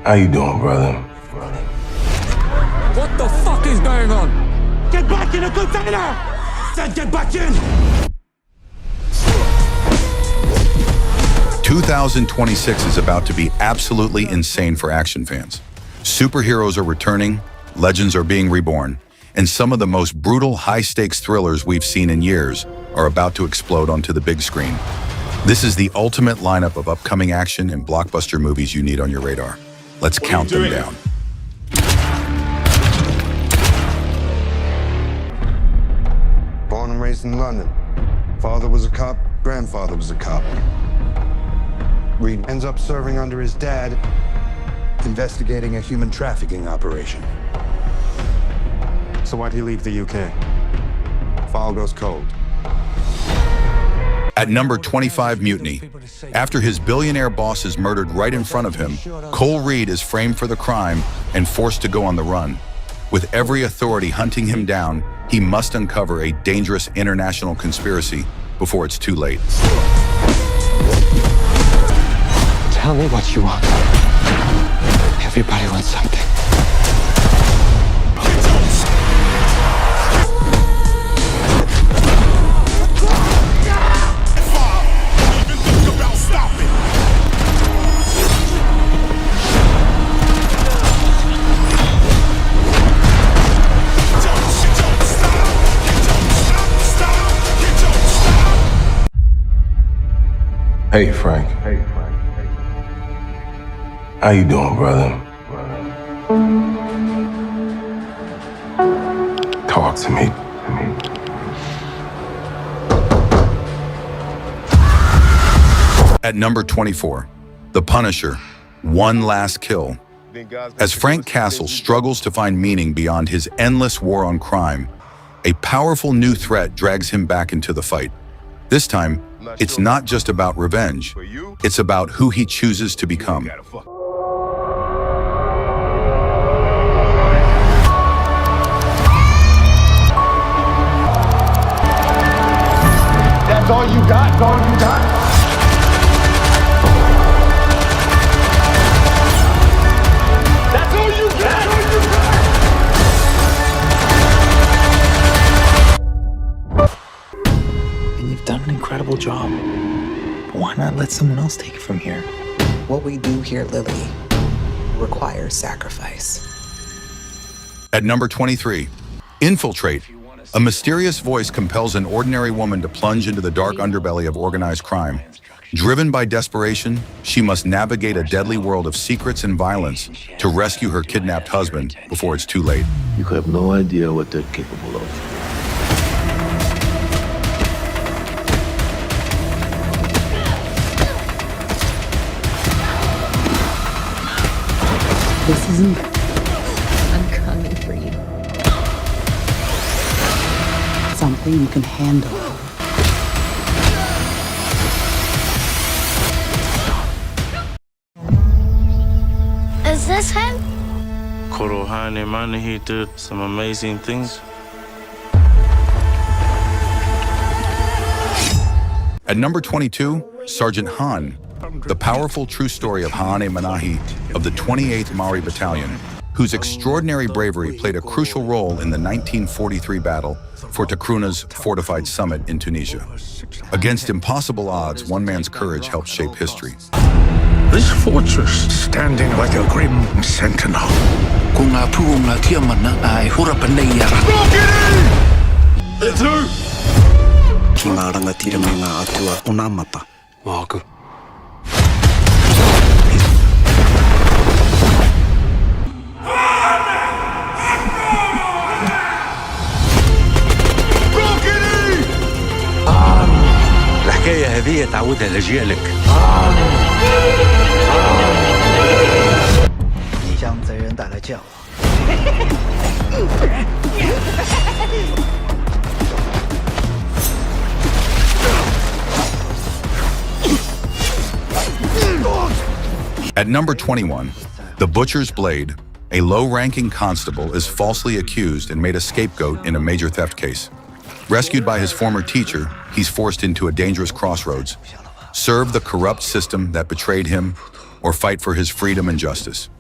How you doing, brother? What the fuck is going on? Get back in the container! Said get back in! 2026 is about to be absolutely insane for action fans. Superheroes are returning, legends are being reborn, and some of the most brutal, high-stakes thrillers we've seen in years are about to explode onto the big screen. This is the ultimate lineup of upcoming action and blockbuster movies you need on your radar. Let's count them down. Born and raised in London. Father was a cop, grandfather was a cop. Reed ends up serving under his dad, investigating a human trafficking operation. So why'd he leave the UK? File goes cold. At number 25, Mutiny. After his billionaire boss is murdered right in front of him, Cole Reed is framed for the crime and forced to go on the run. With every authority hunting him down, he must uncover a dangerous international conspiracy before it's too late. Tell me what you want. Everybody wants something. Hey, Frank. How you doing, brother? Talk to me. At number 24, The Punisher, One Last Kill. As Frank Castle struggles to find meaning beyond his endless war on crime, a powerful new threat drags him back into the fight. This time, it's not just about revenge, it's about who he chooses to become. That's all you got? That's all you got? That's all you got? And you've done an incredible job. But why not let someone else take it from here? What we do here, Lily, requires sacrifice. At number 23, Infiltrate. A mysterious voice compels an ordinary woman to plunge into the dark underbelly of organized crime. Driven by desperation, she must navigate a deadly world of secrets and violence to rescue her kidnapped husband before it's too late. You have no idea what they're capable of. This isn't... I'm coming for you. Something you can handle. Is this him? Korohane Mane, he did some amazing things. At number 22, Sergeant Han, the powerful true story of Haane Manahi of the 28th Maori Battalion, whose extraordinary bravery played a crucial role in the 1943 battle for Takruna's fortified summit in Tunisia. Against impossible odds, one man's courage helped shape history. This fortress, standing like a grim sentinel. It's who? الحكاية هذه تعودها لأجيالك. At number 21, The Butcher's Blade, a low-ranking constable is falsely accused and made a scapegoat in a major theft case. Rescued by his former teacher, he's forced into a dangerous crossroads. Serve the corrupt system that betrayed him, or fight for his freedom and justice.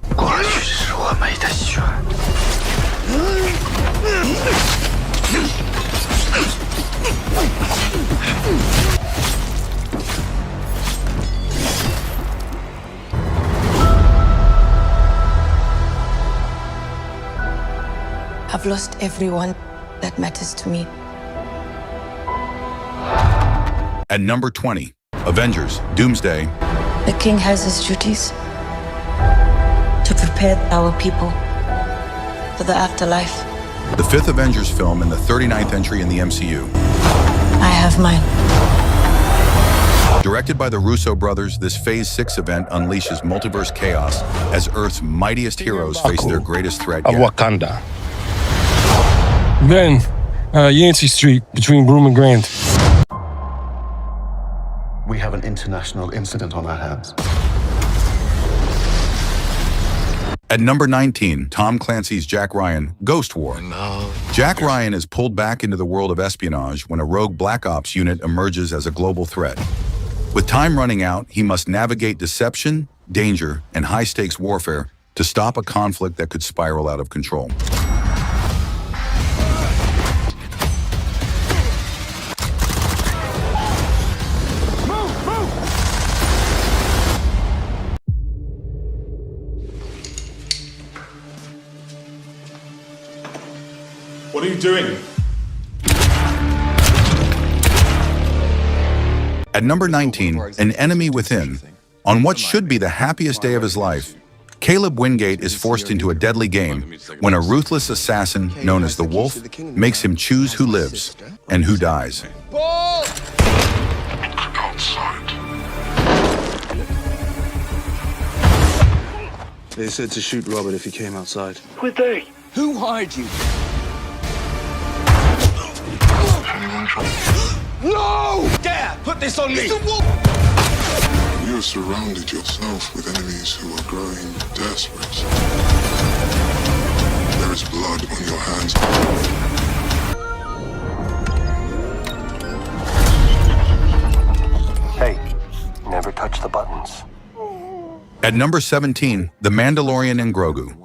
I've lost everyone that matters to me. At number 20, Avengers: Doomsday. The king has his duties to prepare our people for the afterlife. The fifth Avengers film and the 39th entry in the MCU. I have mine. Directed by the Russo brothers, this Phase 6 event unleashes multiverse chaos as Earth's mightiest heroes face their greatest threat yet. Wakanda. Ben, Yancey Street, between Broome and Grand. We have an international incident on our hands. At number 19, Tom Clancy's Jack Ryan, Ghost War. Jack Ryan is pulled back into the world of espionage when a rogue Black Ops unit emerges as a global threat. With time running out, he must navigate deception, danger, and high-stakes warfare to stop a conflict that could spiral out of control. What are you doing? At number 19, An Enemy Within. On what should be the happiest day of his life, Caleb Wingate is forced into a deadly game when a ruthless assassin known as the Wolf makes him choose who lives and who dies. Outside. They said to shoot Robert if he came outside. Who are they? Who hired you? No! Dad, put this on me! You have surrounded yourself with enemies who are growing desperate. There is blood on your hands. Hey, never touch the buttons. At number 17, The Mandalorian and Grogu.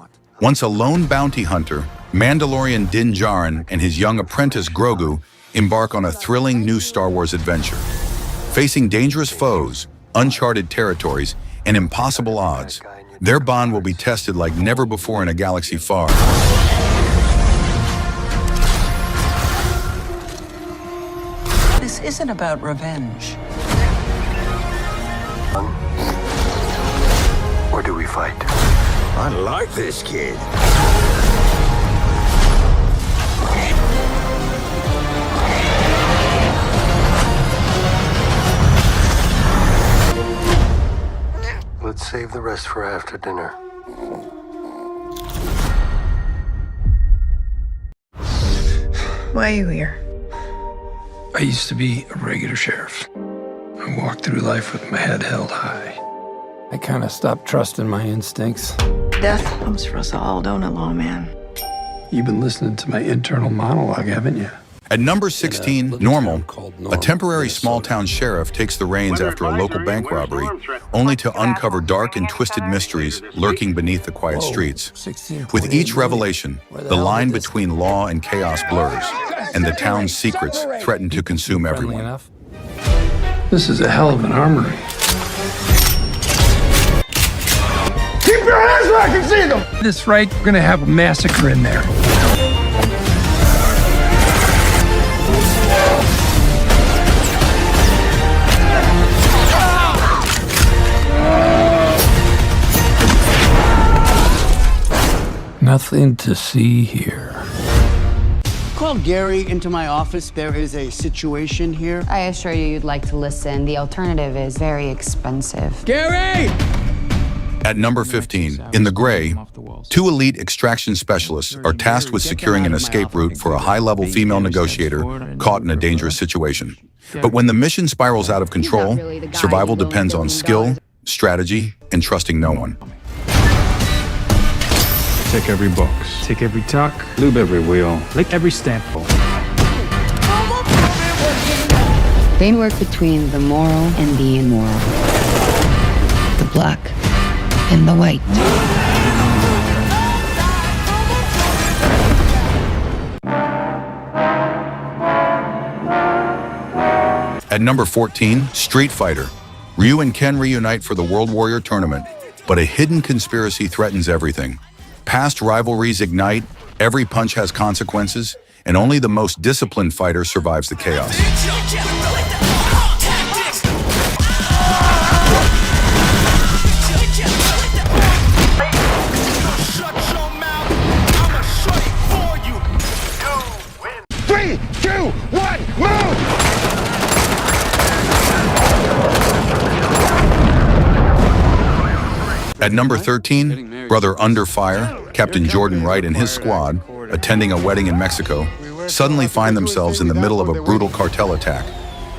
Once a lone bounty hunter, Mandalorian Din Djarin and his young apprentice Grogu embark on a thrilling new Star Wars adventure. Facing dangerous foes, uncharted territories, and impossible odds, their bond will be tested like never before in a galaxy far. This isn't about revenge. Or do we fight? I like this kid. Let's save the rest for after dinner. Why are you here? I used to be a regular sheriff. I walked through life with my head held high. I kind of stopped trusting my instincts. Death comes for us all, don't it, lawman? You've been listening to my internal monologue, haven't you? At number 16, Normal, a temporary small-town sheriff takes the reins after a local bank robbery, only to uncover dark and twisted mysteries lurking beneath the quiet streets. With each revelation, the line between law and chaos blurs, and the town's secrets threaten to consume everyone. This is a hell of an armory. Keep your hands where I can see them! This right, we're gonna have a massacre in there. Nothing to see here. Called Gary into my office. There is a situation here. I assure you you'd like to listen. The alternative is very expensive. Gary! At number 15, in The Gray, two elite extraction specialists are tasked with securing an escape route for a high-level female negotiator caught in a dangerous situation. But when the mission spirals out of control, survival depends on skill, strategy, and trusting no one. Check every box. Take every tuck. Lube every wheel. Lick every stamp. They work between the moral and the immoral. The black and the white. At number 14, Street Fighter. Ryu and Ken reunite for the World Warrior Tournament, but a hidden conspiracy threatens everything. Past rivalries ignite, every punch has consequences, and only the most disciplined fighter survives the chaos. Three, two, one, move! At number 13, Brother Under Fire, Captain Jordan Wright and his squad, attending a wedding in Mexico, suddenly find themselves in the middle of a brutal cartel attack.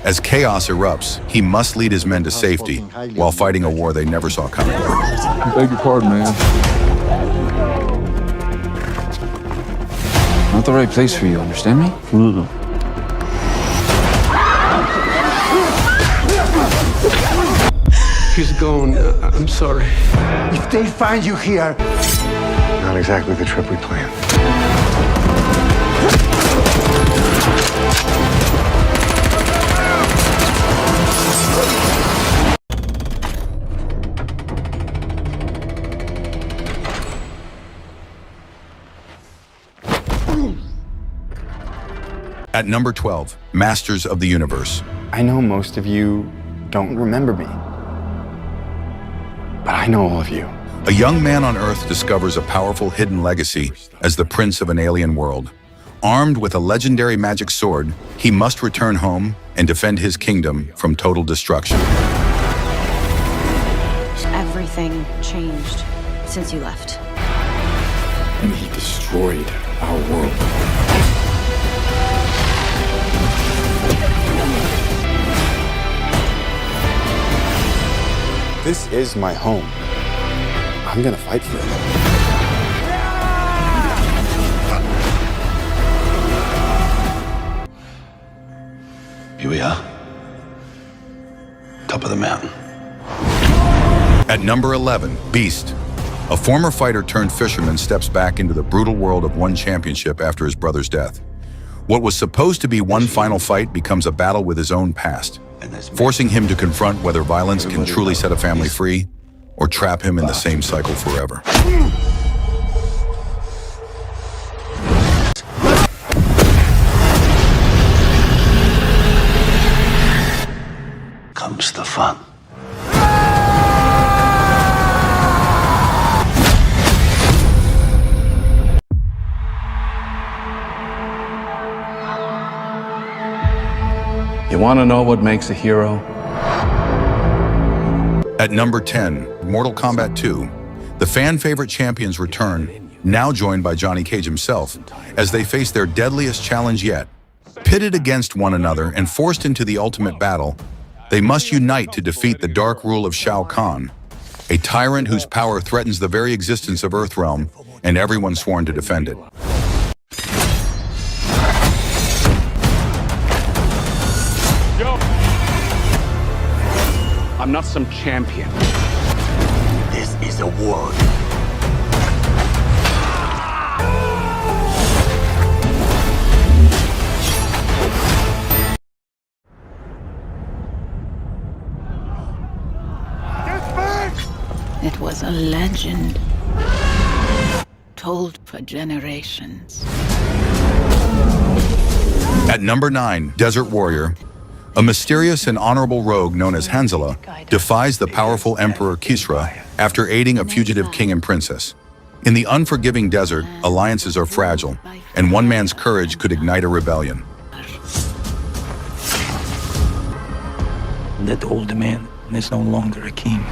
As chaos erupts, he must lead his men to safety while fighting a war they never saw coming. I beg your pardon, man. Not the right place for you, understand me? He's going. I'm sorry. If they find you here... Not exactly the trip we planned. At number 12, Masters of the Universe. I know most of you don't remember me, but I know all of you. A young man on Earth discovers a powerful hidden legacy as the prince of an alien world. Armed with a legendary magic sword, he must return home and defend his kingdom from total destruction. Everything changed since you left. And he destroyed our world. This is my home. I'm gonna fight for it. Here we are. Top of the mountain. At number 11, Beast. A former fighter turned fisherman steps back into the brutal world of one championship after his brother's death. What was supposed to be one final fight becomes a battle with his own past, forcing him to confront whether violence can truly set a family free or trap him in the same cycle forever. Comes the fun. You want to know what makes a hero? At number 10, Mortal Kombat 2. The fan-favorite champions return, now joined by Johnny Cage himself, as they face their deadliest challenge yet. Pitted against one another and forced into the ultimate battle, they must unite to defeat the dark rule of Shao Kahn, a tyrant whose power threatens the very existence of Earthrealm and everyone sworn to defend it. I'm not some champion. This is a war. It was a legend told for generations. At number 9, Desert Warrior. A mysterious and honorable rogue known as Hanzala defies the powerful Emperor Kisra after aiding a fugitive king and princess. In the unforgiving desert, alliances are fragile, and one man's courage could ignite a rebellion. That old man is no longer a king.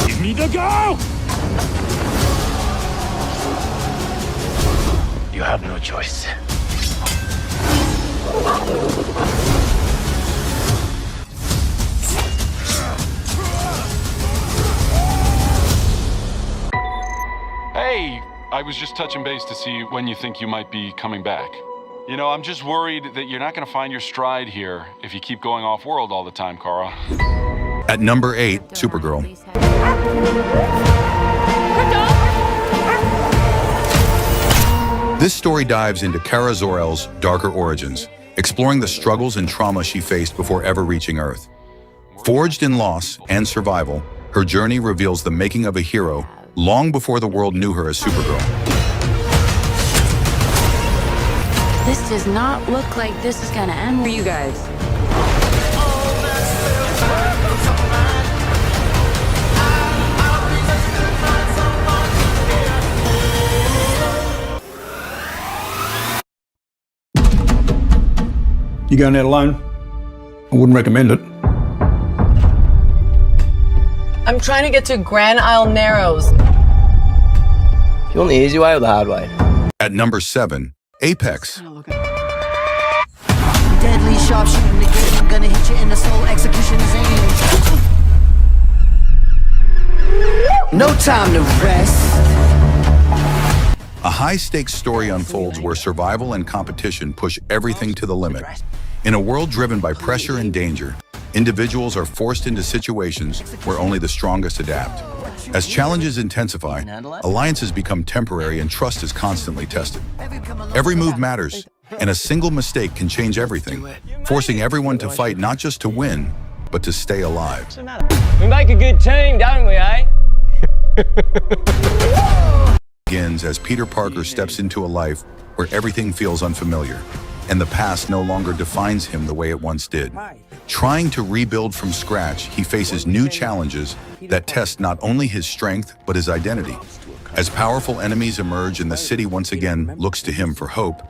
Give me the go! You have no choice. Hey, I was just touching base to see when you think you might be coming back. You know, I'm just worried that you're not going to find your stride here if you keep going off-world all the time, Carl. At number 8, Supergirl. This story dives into Kara Zor-El's darker origins, exploring the struggles and trauma she faced before ever reaching Earth. Forged in loss and survival, her journey reveals the making of a hero long before the world knew her as Supergirl. This does not look like this is gonna end for you guys. You going out alone? I wouldn't recommend it. I'm trying to get to Grand Isle Narrows. You want the easy way or the hard way? At number 7, Apex. Deadly sharpshooting the game, gonna hit you in the soul, execution is aim. No time to rest. A high-stakes story unfolds where survival and competition push everything to the limit. In a world driven by pressure and danger, individuals are forced into situations where only the strongest adapt. As challenges intensify, alliances become temporary and trust is constantly tested. Every move matters, and a single mistake can change everything, forcing everyone to fight not just to win, but to stay alive. We make a good team, don't we, eh? Begins as Peter Parker steps into a life where everything feels unfamiliar, and the past no longer defines him the way it once did. Trying to rebuild from scratch, he faces new challenges that test not only his strength, but his identity. As powerful enemies emerge and the city once again looks to him for hope,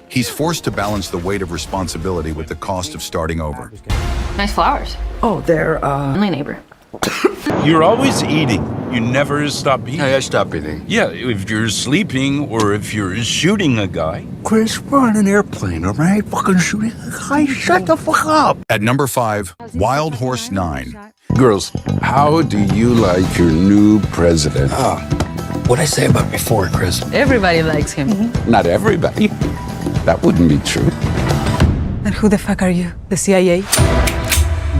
he's forced to balance the weight of responsibility with the cost of starting over. Nice flowers. Oh, they're, Friendly neighbor. You're always eating. You never stop eating. Hey, I stop eating. Yeah, if you're sleeping or if you're shooting a guy. Chris, we're on an airplane, all right? Fucking shooting a guy. Shut the fuck up. At number 5, Wild Horse 9. Girls, how do you like your new president? What'd I say about before, Chris? everybody likes him. Not everybody. That wouldn't be true. And who the fuck are you? The CIA?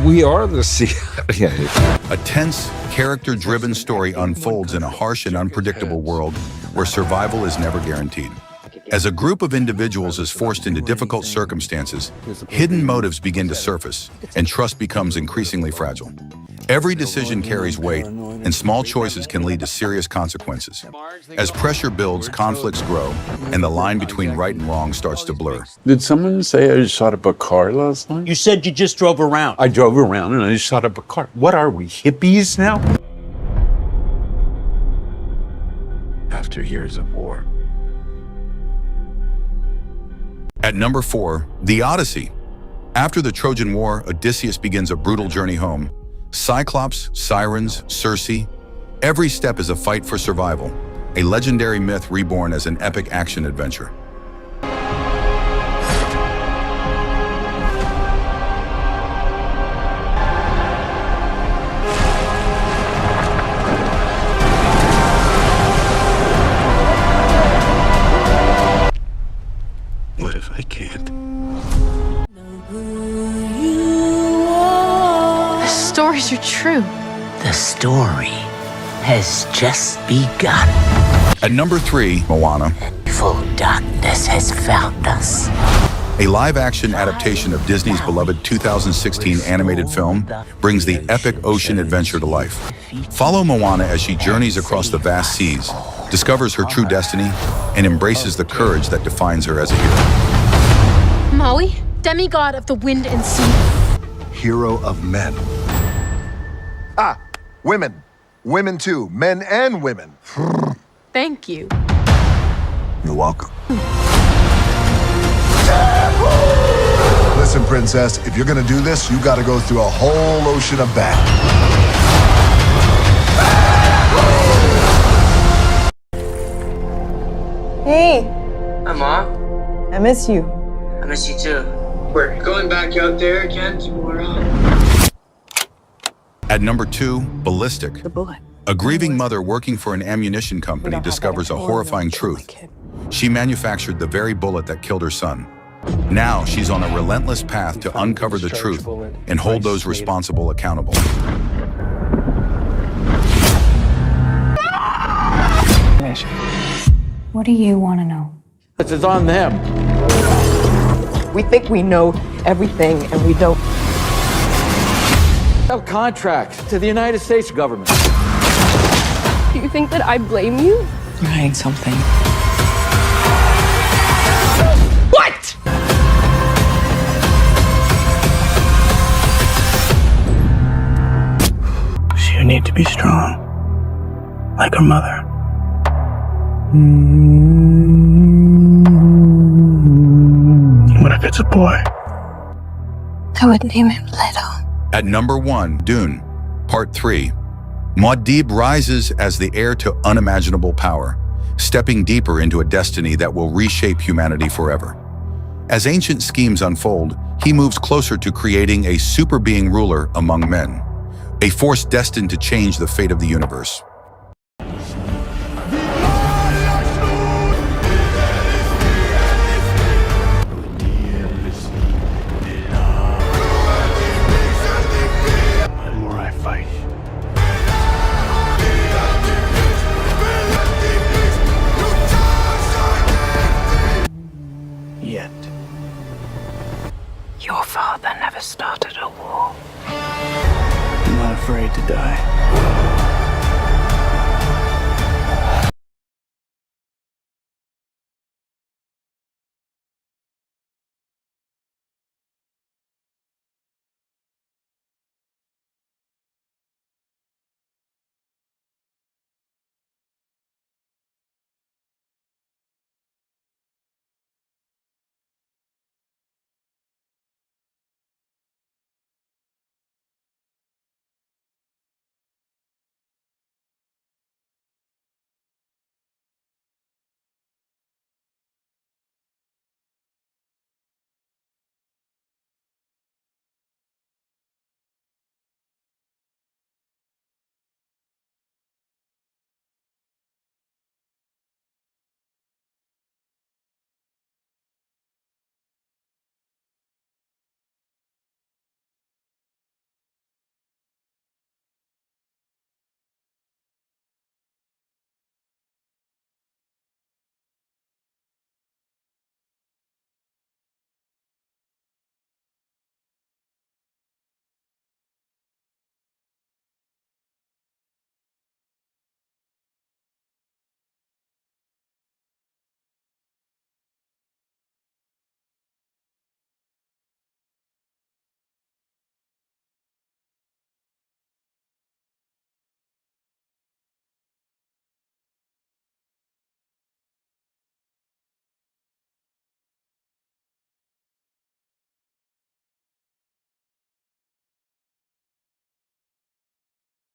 We are the CIA. A tense, character-driven story unfolds in a harsh and unpredictable world where survival is never guaranteed. As a group of individuals is forced into difficult circumstances, hidden motives begin to surface, and trust becomes increasingly fragile. Every decision carries weight, and small choices can lead to serious consequences. As pressure builds, conflicts grow, and the line between right and wrong starts to blur. Did someone say I shot up a car last night? You said you just drove around. I drove around and I shot up a car. What are we, hippies now? After years of war. At number 4, The Odyssey. After the Trojan War, Odysseus begins a brutal journey home. Cyclops, sirens, Circe, every step is a fight for survival, a legendary myth reborn as an epic action adventure. What if I can't? The stories are true. The story has just begun. At number 3, Moana. Full darkness has found us. A live-action adaptation of Disney's beloved 2016 animated film brings the epic ocean adventure to life. Follow Moana as she journeys across the vast seas, discovers her true destiny, and embraces the courage that defines her as a hero. Maui, demigod of the wind and sea. Hero of men. Ah, women. Women too. Men and women. Thank you. You're welcome. Listen, princess, if you're gonna do this, you gotta go through a whole ocean of bad. Hey, Hi, Mom. I miss you. I miss you too. We're going back out there again tomorrow. At number 2, Ballistic. The bullet. A grieving mother working for an ammunition company discovers a horrifying truth. She manufactured the very bullet that killed her son. Now she's on a relentless path to uncover the truth and hold those responsible accountable. What do you want to know? This is on them. We think we know everything, and we don't. Have contracts to the United States government. Do you think that I blame you? You're hiding something. What? You need to be strong, like her mother. What if it's a boy? I would name him Little. At number 1, Dune, Part 3. Muad'Dib rises as the heir to unimaginable power, stepping deeper into a destiny that will reshape humanity forever. As ancient schemes unfold, he moves closer to creating a super being ruler among men, a force destined to change the fate of the universe. The more I fight, yet Your father never started a war. I'm not afraid to die.